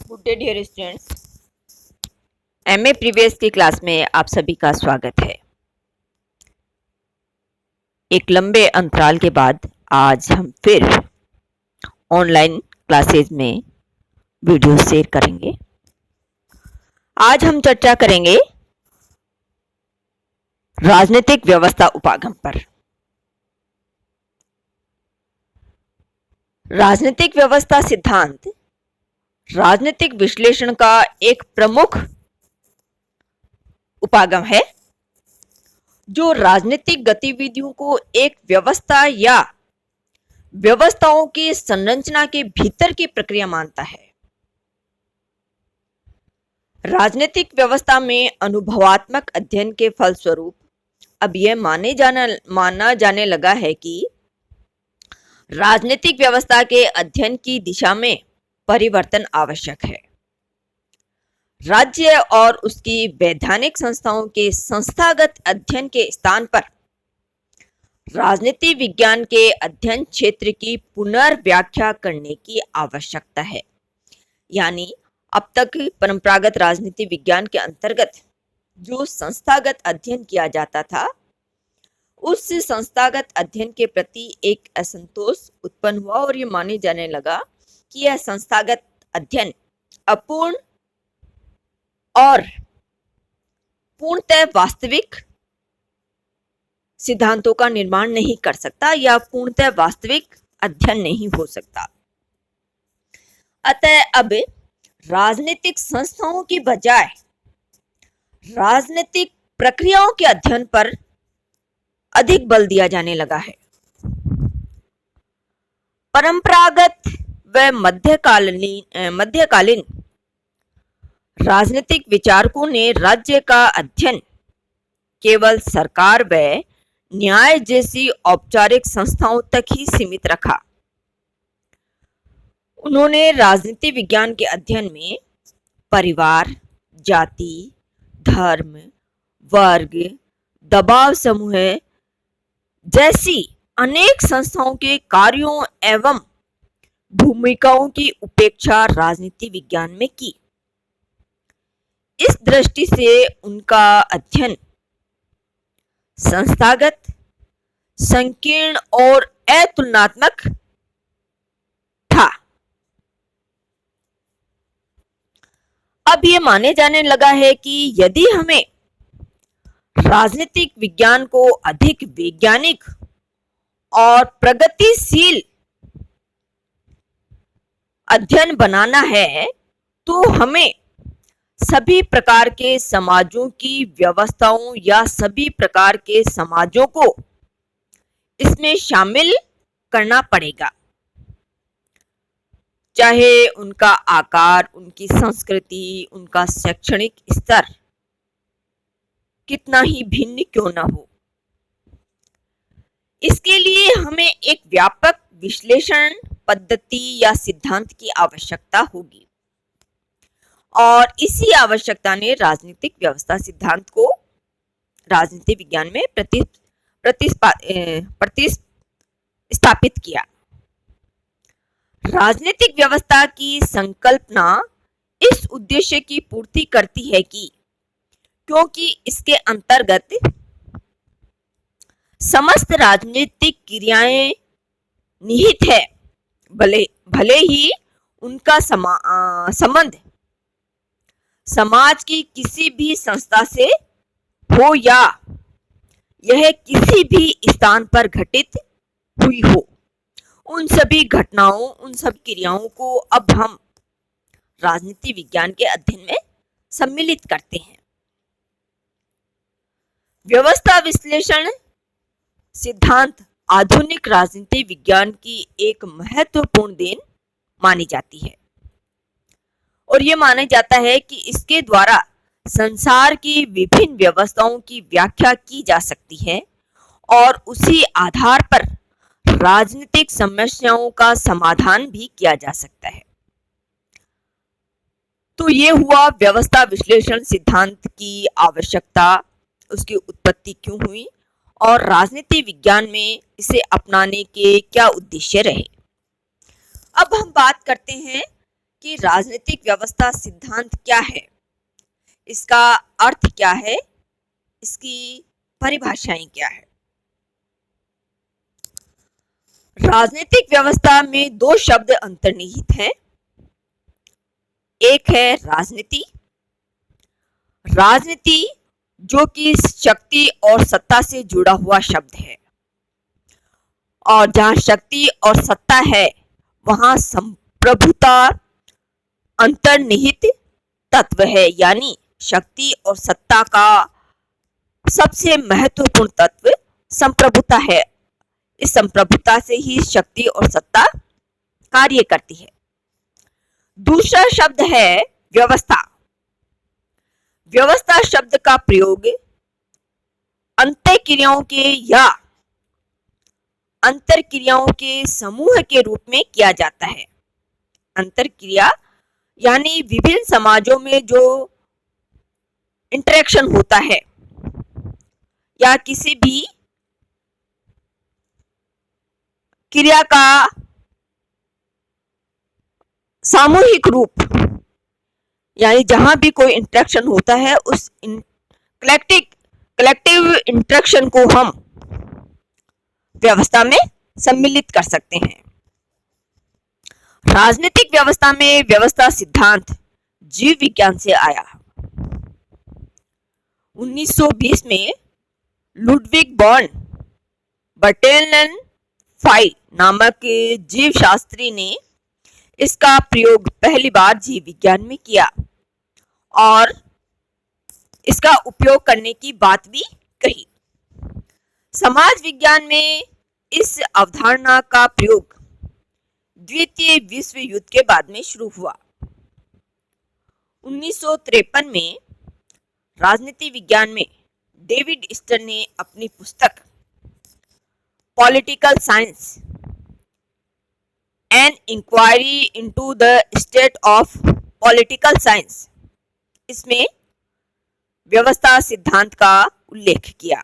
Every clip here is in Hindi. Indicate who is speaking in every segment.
Speaker 1: Good day dear students. MA previous की क्लास में आप सभी का स्वागत है। एक लंबे अंतराल के बाद आज हम फिर ऑनलाइन क्लासेज में वीडियो शेयर करेंगे। आज हम चर्चा करेंगे राजनीतिक व्यवस्था उपागम पर। राजनीतिक व्यवस्था सिद्धांत राजनीतिक विश्लेषण का एक प्रमुख उपागम है जो राजनीतिक गतिविधियों को एक व्यवस्था या व्यवस्थाओं की संरचना के भीतर की प्रक्रिया मानता है। राजनीतिक व्यवस्था में अनुभवात्मक अध्ययन के फलस्वरूप अब यह माना जाने लगा है कि राजनीतिक व्यवस्था के अध्ययन की दिशा में परिवर्तन आवश्यक है। राज्य और उसकी वैधानिक संस्थाओं के संस्थागत अध्ययन के स्थान पर राजनीति विज्ञान के अध्ययन क्षेत्र की पुनर्व्याख्या करने की आवश्यकता है। यानी अब तक परंपरागत राजनीति विज्ञान के अंतर्गत जो संस्थागत अध्ययन किया जाता था, उस संस्थागत अध्ययन के प्रति एक असंतोष उत्पन्न हुआ और ये माने जाने लगा कि यह संस्थागत अध्ययन अपूर्ण और पूर्णतः वास्तविक सिद्धांतों का निर्माण नहीं कर सकता या पूर्णतः वास्तविक अध्ययन नहीं हो सकता। अतः अब राजनीतिक संस्थाओं की बजाय राजनीतिक प्रक्रियाओं के अध्ययन पर अधिक बल दिया जाने लगा है। परंपरागत व मध्यकालीन राजनीतिक विचारकों ने राज्य का अध्ययन केवल सरकार व न्याय जैसी औपचारिक संस्थाओं तक ही सीमित रखा। उन्होंने राजनीति विज्ञान के अध्ययन में परिवार, जाति, धर्म, वर्ग, दबाव समूह जैसी अनेक संस्थाओं के कार्यों एवं भूमिकाओं की उपेक्षा राजनीति विज्ञान में की। इस दृष्टि से उनका अध्ययन संस्थागत, संकीर्ण और अतुलनात्मक था। अब ये माने जाने लगा है कि यदि हमें राजनीतिक विज्ञान को अधिक वैज्ञानिक और प्रगतिशील अध्ययन बनाना है तो हमें सभी प्रकार के समाजों की व्यवस्थाओं या सभी प्रकार के समाजों को इसमें शामिल करना पड़ेगा, चाहे उनका आकार, उनकी संस्कृति, उनका शैक्षणिक स्तर कितना ही भिन्न क्यों न हो। इसके लिए हमें एक व्यापक विश्लेषण पद्धति या सिद्धांत की आवश्यकता होगी और इसी आवश्यकता ने राजनीतिक व्यवस्था सिद्धांत को राजनीति विज्ञान में प्रतिस्थापित किया। राजनीतिक व्यवस्था की संकल्पना इस उद्देश्य की पूर्ति करती है कि क्योंकि इसके अंतर्गत समस्त राजनीतिक क्रियाएं निहित है, भले ही उनका संबंध समाज की किसी भी संस्था से हो या यह किसी भी स्थान पर घटित हुई हो, उन सभी घटनाओं, उन सब क्रियाओं को अब हम राजनीति विज्ञान के अध्ययन में सम्मिलित करते हैं। व्यवस्था विश्लेषण सिद्धांत आधुनिक राजनीति विज्ञान की एक महत्वपूर्ण देन मानी जाती है और यह माना जाता है कि इसके द्वारा संसार की विभिन्न व्यवस्थाओं की व्याख्या की जा सकती है और उसी आधार पर राजनीतिक समस्याओं का समाधान भी किया जा सकता है। तो ये हुआ व्यवस्था विश्लेषण सिद्धांत की आवश्यकता, उसकी उत्पत्ति क्यों हुई और राजनीति विज्ञान में इसे अपनाने के क्या उद्देश्य रहे। अब हम बात करते हैं कि राजनीतिक व्यवस्था सिद्धांत क्या है, इसका अर्थ क्या है, इसकी परिभाषाएं क्या है। राजनीतिक व्यवस्था में दो शब्द अंतर्निहित हैं। एक है राजनीति, राजनीति जो कि शक्ति और सत्ता से जुड़ा हुआ शब्द है, और जहां शक्ति और सत्ता है वहां संप्रभुता अंतर्निहित तत्व है, यानी शक्ति और सत्ता का सबसे महत्वपूर्ण तत्व संप्रभुता है। इस संप्रभुता से ही शक्ति और सत्ता कार्य करती है। दूसरा शब्द है व्यवस्था। व्यवस्था शब्द का प्रयोग अंतःक्रियाओं के या अंतरक्रियाओं के समूह के रूप में किया जाता है। अंतरक्रिया यानी विभिन्न समाजों में जो इंटरेक्शन होता है या किसी भी क्रिया का सामूहिक रूप, यानी जहां भी कोई इंटरेक्शन होता है उस कलेक्टिव इंटरेक्शन को हम व्यवस्था में सम्मिलित कर सकते हैं। राजनीतिक व्यवस्था में व्यवस्था सिद्धांत जीव विज्ञान से आया। 1920 में लुडविग वॉन बर्टेनफ्लाई नामक जीव शास्त्री ने इसका प्रयोग पहली बार जीव विज्ञान में किया और इसका उपयोग करने की बात भी कही। समाज विज्ञान में इस अवधारणा का प्रयोग द्वितीय विश्व युद्ध के बाद में शुरू हुआ। 1953 में राजनीति विज्ञान में डेविड स्टर ने अपनी पुस्तक political science an inquiry into the state of political science, इसमें व्यवस्था सिद्धांत का उल्लेख किया।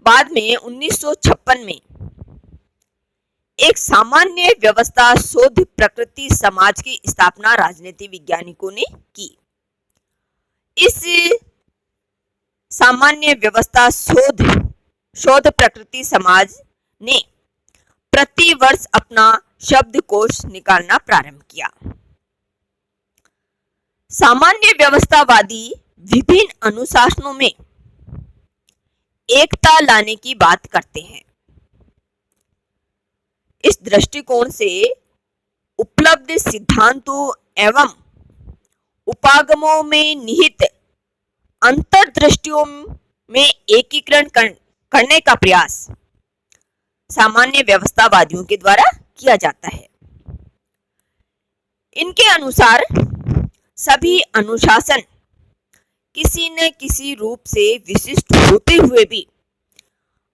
Speaker 1: बाद में 1956 में एक सामान्य व्यवस्था शोध प्रकृति समाज की स्थापना राजनीति वैज्ञानिकों ने की। इस सामान्य व्यवस्था शोध प्रकृति समाज ने प्रति वर्ष अपना शब्दकोश निकालना प्रारंभ किया। सामान्य व्यवस्थावादी विभिन्न अनुशासनों में एकता लाने की बात करते हैं। इस दृष्टिकोण से उपलब्ध सिद्धांतों एवं उपागमों में निहित अंतर्दृष्टियों में एकीकरण करने का प्रयास सामान्य व्यवस्थावादियों के द्वारा किया जाता है। इनके अनुसार सभी अनुशासन किसी न किसी रूप से विशिष्ट होते हुए भी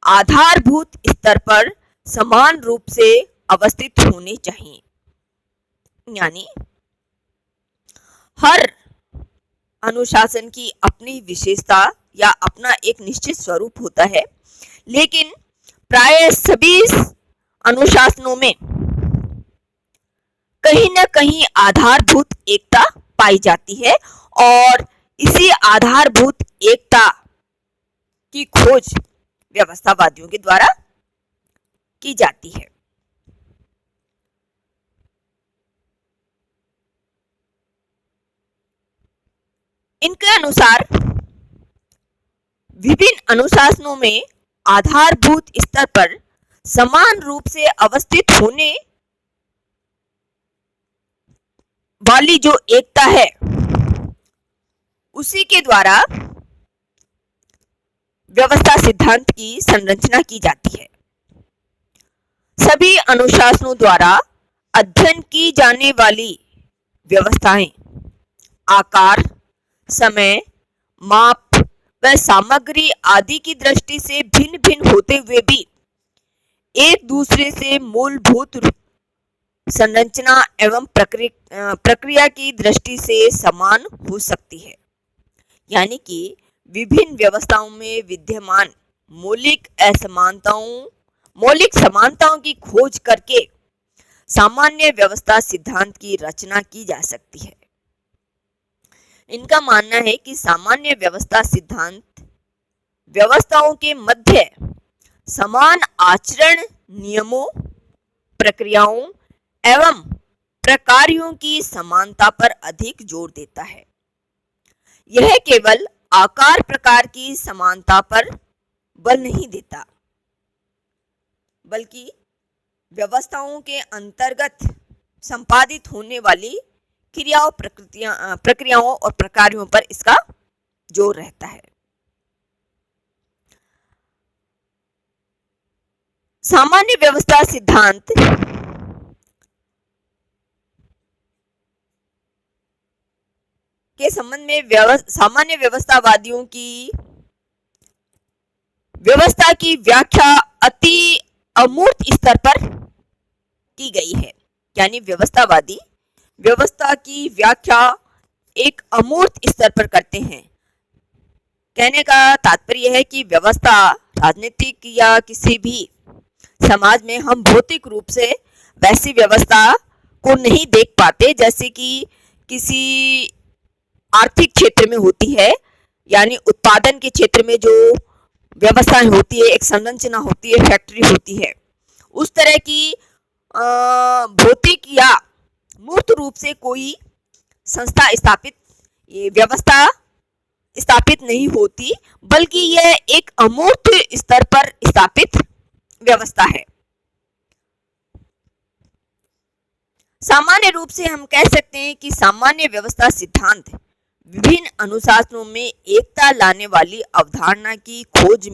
Speaker 1: आधारभूत स्तर पर समान रूप से अवस्थित होने चाहिए, यानी हर अनुशासन की अपनी विशेषता या अपना एक निश्चित स्वरूप होता है, लेकिन प्राय सभी अनुशासनों में कहीं न कहीं आधारभूत एकता पाई जाती है और इसी आधारभूत एकता की खोज व्यवस्थावादियों के द्वारा की जाती है। इनके अनुसार विभिन्न अनुशासनों में आधारभूत स्तर पर समान रूप से अवस्थित होने वाली जो एकता है उसी के द्वारा व्यवस्था सिद्धांत की संरचना की जाती है। सभी अनुशासनों द्वारा अध्ययन की जाने वाली व्यवस्थाएं आकार, समय, माप व सामग्री आदि की दृष्टि से भिन्न भिन्न होते हुए भी एक दूसरे से मूलभूत संरचना एवं प्रक्रिया की दृष्टि से समान हो सकती है, यानी कि विभिन्न व्यवस्थाओं में विद्यमान मौलिक समानताओं की खोज करके सामान्य व्यवस्था सिद्धांत की रचना की जा सकती है। इनका मानना है कि सामान्य व्यवस्था सिद्धांत व्यवस्थाओं के मध्य समान आचरण नियमों, प्रक्रियाओं एवं प्रकारों की समानता पर अधिक जोर देता है। यह केवल आकार प्रकार की समानता पर बल नहीं देता, बल्कि व्यवस्थाओं के अंतर्गत संपादित होने वाली क्रियाओं, प्रक्रियाओं और प्रकारों पर इसका जोर रहता है। सामान्य व्यवस्था सिद्धांत के संबंध में सामान्य व्यवस्थावादियों की व्यवस्था की व्याख्या अति अमूर्त स्तर पर की गई है। यानी व्यवस्थावादी व्यवस्था की व्याख्या एक अमूर्त स्तर पर करते हैं। कहने का तात्पर्य है कि व्यवस्था राजनीतिक या किसी भी समाज में हम भौतिक रूप से वैसी व्यवस्था को नहीं देख पाते जैसे कि किसी आर्थिक क्षेत्र में होती है। यानी उत्पादन के क्षेत्र में जो व्यवस्थाएं होती है, एक संरचना होती है, फैक्ट्री होती है, उस तरह की भौतिक या मूर्त रूप से कोई संस्था स्थापित, ये व्यवस्था स्थापित नहीं होती, बल्कि यह एक अमूर्त स्तर पर स्थापित व्यवस्था है। सामान्य रूप से हम कह सकते हैं कि सामान्य व्यवस्था सिद्धांत विभिन्न अनुशासनों में एकता लाने वाली अवधारणा की खोज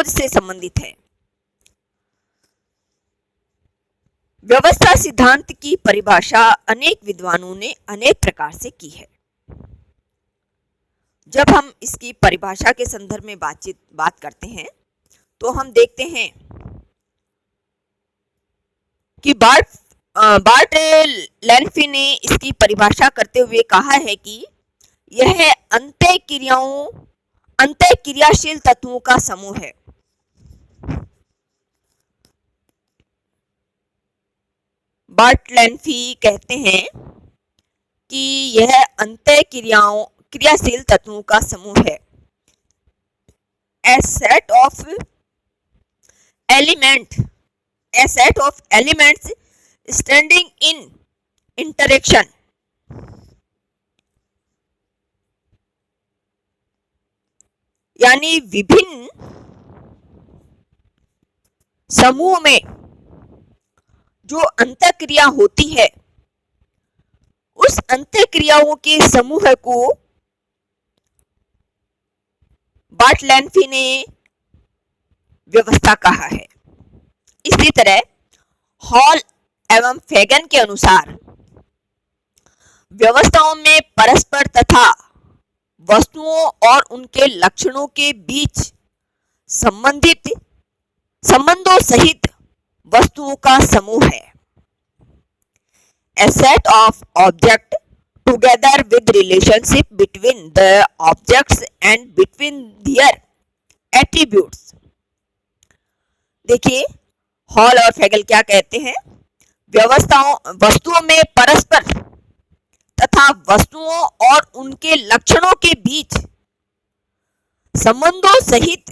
Speaker 1: से संबंधित है। व्यवस्था सिद्धांत की परिभाषा अनेक विद्वानों ने अनेक प्रकार से की है। जब हम इसकी परिभाषा के संदर्भ में बात करते हैं तो हम देखते हैं कि बार्ट लैनफी ने इसकी परिभाषा करते हुए कहा है कि यह अंतःक्रियाशील तत्वों का समूह है। बार्ट लैनफी कहते हैं कि यह क्रियाशील तत्वों का समूह है। A set of elements standing in interaction, यानी विभिन्न समूह में जो अंतःक्रिया होती है, उस अंतःक्रियाओं के समूह को बार्ट लैनफी ने व्यवस्था कहा है। इसी तरह हॉल एवं फेगन के अनुसार व्यवस्थाओं में परस्पर तथा वस्तुओं और उनके लक्षणों के बीच संबंधों सहित वस्तुओं का समूह है। A set of objects together with relationship between the objects and between their attributes। देखिए हॉल और फेगल क्या कहते हैं, वस्तुओं में परस्पर तथा वस्तुओं और उनके लक्षणों के बीच संबंधों सहित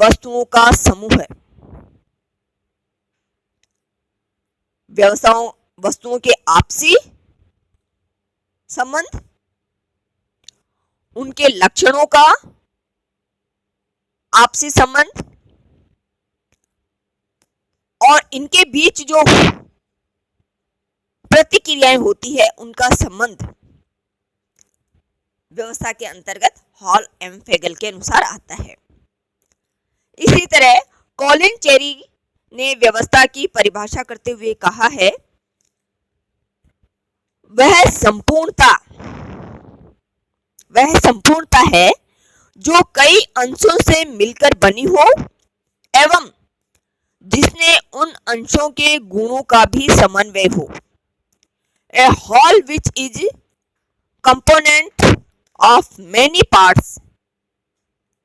Speaker 1: वस्तुओं का समूह है। वस्तुओं के आपसी संबंध, उनके लक्षणों का आपसी संबंध और इनके बीच जो प्रतिक्रियाएं होती है उनका संबंध व्यवस्था के अंतर्गत हॉल एवं फेगल के अनुसार आता है। इसी तरह कॉलिन चेरी ने व्यवस्था की परिभाषा करते हुए कहा है, वह संपूर्णता है जो कई अंशों से मिलकर बनी हो एवं जिसने उन अंशों के गुणों का भी समन्वय हो। A whole which is component of many parts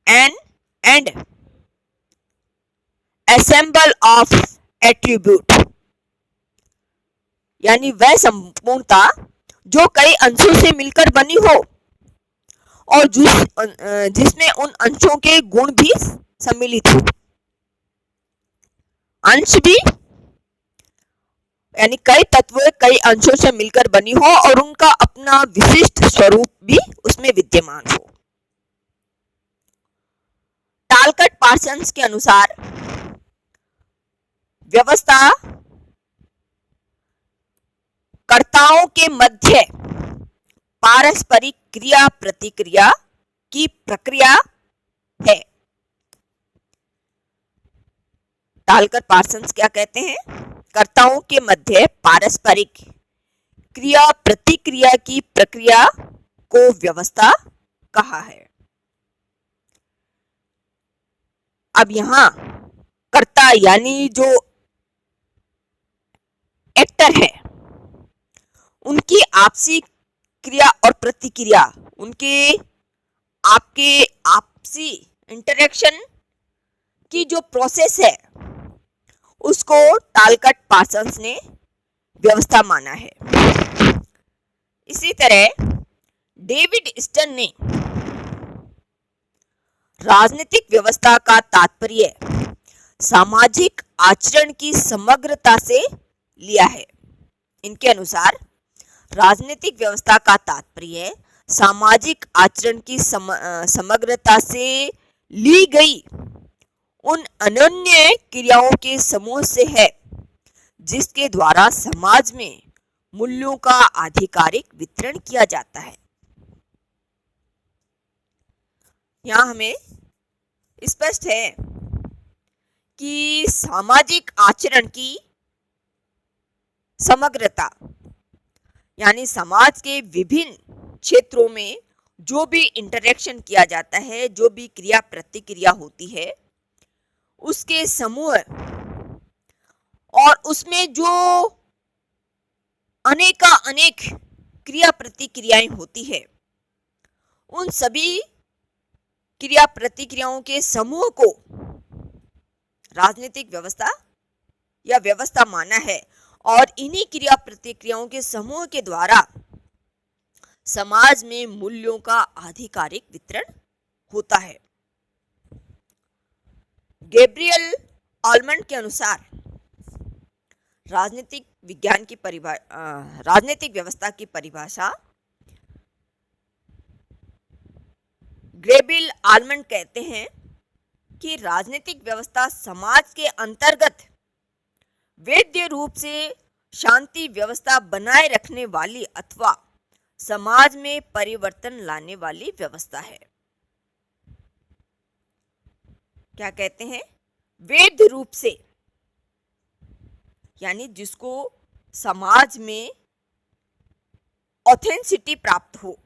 Speaker 1: and assemble of attribute। यानी वह संपूर्णता जो कई अंशों से मिलकर बनी हो और जिसमें उन अंशों के गुण भी सम्मिलित हो। अंश भी यानी कई तत्व कई अंशों से मिलकर बनी हो और उनका अपना विशिष्ट स्वरूप भी उसमें विद्यमान हो। टालकट पार्सन्स के अनुसार व्यवस्था कर्ताओं के मध्य पारस्परिक क्रिया प्रतिक्रिया की प्रक्रिया है। टालकट पार्सन्स क्या कहते हैं? कर्ताओं के मध्य पारस्परिक क्रिया प्रतिक्रिया की प्रक्रिया को व्यवस्था कहा है। अब यहां कर्ता यानी जो एक्टर है उनकी आपसी क्रिया और प्रतिक्रिया, उनके आपके आपसी इंटरेक्शन की जो प्रोसेस है उसको टालकट पार्सन्स ने व्यवस्था माना है। इसी तरह डेविड स्टर्न ने राजनीतिक व्यवस्था का तात्पर्य सामाजिक आचरण की समग्रता से लिया है। इनके अनुसार राजनीतिक व्यवस्था का तात्पर्य सामाजिक आचरण की समग्रता से ली गई उन अनन्य क्रियाओं के समूह से है जिसके द्वारा समाज में मूल्यों का आधिकारिक वितरण किया जाता है। यहाँ हमें स्पष्ट है कि सामाजिक आचरण की समग्रता यानी समाज के विभिन्न क्षेत्रों में जो भी इंटरेक्शन किया जाता है, जो भी क्रिया प्रतिक्रिया होती है, उसके समूह और उसमें जो अनेक क्रिया प्रतिक्रियाएं होती है, उन सभी क्रिया प्रतिक्रियाओं के समूह को राजनीतिक व्यवस्था या व्यवस्था माना है और इन्हीं क्रिया प्रतिक्रियाओं के समूह के द्वारा समाज में मूल्यों का आधिकारिक वितरण होता है। गैब्रियल आलमंड के अनुसार राजनीतिक व्यवस्था की परिभाषा गैब्रियल आलमंड कहते हैं कि राजनीतिक व्यवस्था समाज के अंतर्गत वैध रूप से शांति व्यवस्था बनाए रखने वाली अथवा समाज में परिवर्तन लाने वाली व्यवस्था है। क्या कहते हैं? वैध रूप से यानी जिसको समाज में ऑथेंटिसिटी प्राप्त हो,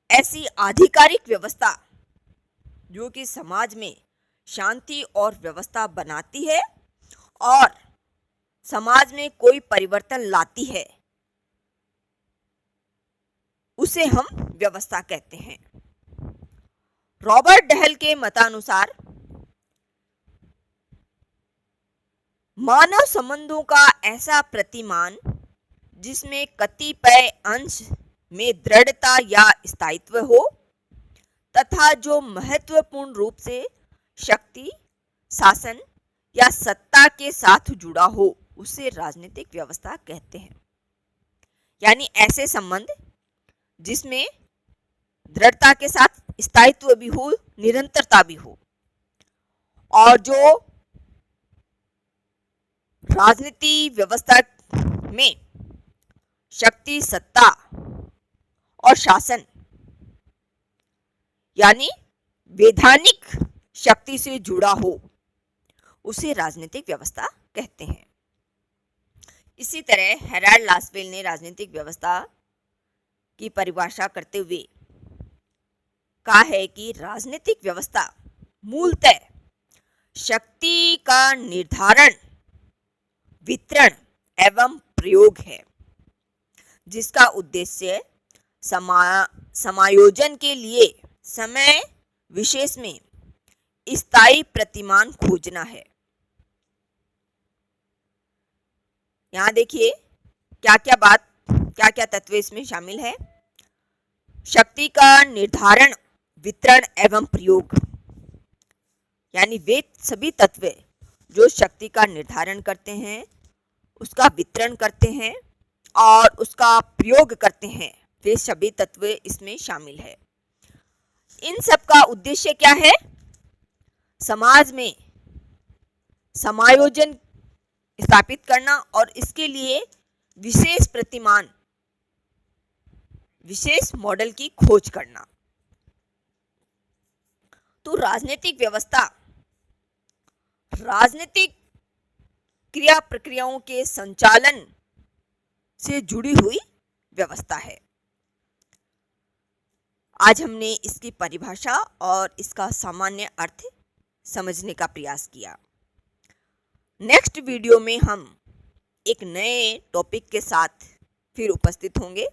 Speaker 1: ऐसी आधिकारिक व्यवस्था जो कि समाज में शांति और व्यवस्था बनाती है और समाज में कोई परिवर्तन लाती है, उसे हम व्यवस्था कहते हैं। रॉबर्ट डहल के मतानुसार मानव संबंधों का ऐसा प्रतिमान जिसमें कतिपय अंश में दृढ़ता या स्थायित्व हो तथा जो महत्वपूर्ण रूप से शक्ति, शासन या सत्ता के साथ जुड़ा हो, उसे राजनीतिक व्यवस्था कहते हैं। यानी ऐसे संबंध जिसमें दृढ़ता के साथ स्थायित्व भी हो, निरंतरता भी हो, और जो राजनीति व्यवस्था में शक्ति, सत्ता और शासन यानी वैधानिक शक्ति से जुड़ा हो, उसे राजनीतिक व्यवस्था कहते हैं। इसी तरह हेराल्ड लासवेल ने राजनीतिक व्यवस्था की परिभाषा करते हुए कहा है कि राजनीतिक व्यवस्था मूलतः शक्ति का निर्धारण, वितरण एवं प्रयोग है जिसका उद्देश्य समायोजन के लिए समय विशेष में स्थायी प्रतिमान खोजना है। यहाँ देखिए क्या क्या तत्व इसमें शामिल है। शक्ति का निर्धारण, वितरण एवं प्रयोग, यानी वे सभी तत्व जो शक्ति का निर्धारण करते हैं, उसका वितरण करते हैं और उसका प्रयोग करते हैं, वे सभी तत्व इसमें शामिल है। इन सब का उद्देश्य क्या है? समाज में समायोजन स्थापित करना और इसके लिए विशेष प्रतिमान, विशेष मॉडल की खोज करना। तो राजनीतिक व्यवस्था राजनीतिक क्रिया प्रक्रियाओं के संचालन से जुड़ी हुई व्यवस्था है। आज हमने इसकी परिभाषा और इसका सामान्य अर्थ समझने का प्रयास किया। नेक्स्ट वीडियो में हम एक नए टॉपिक के साथ फिर उपस्थित होंगे।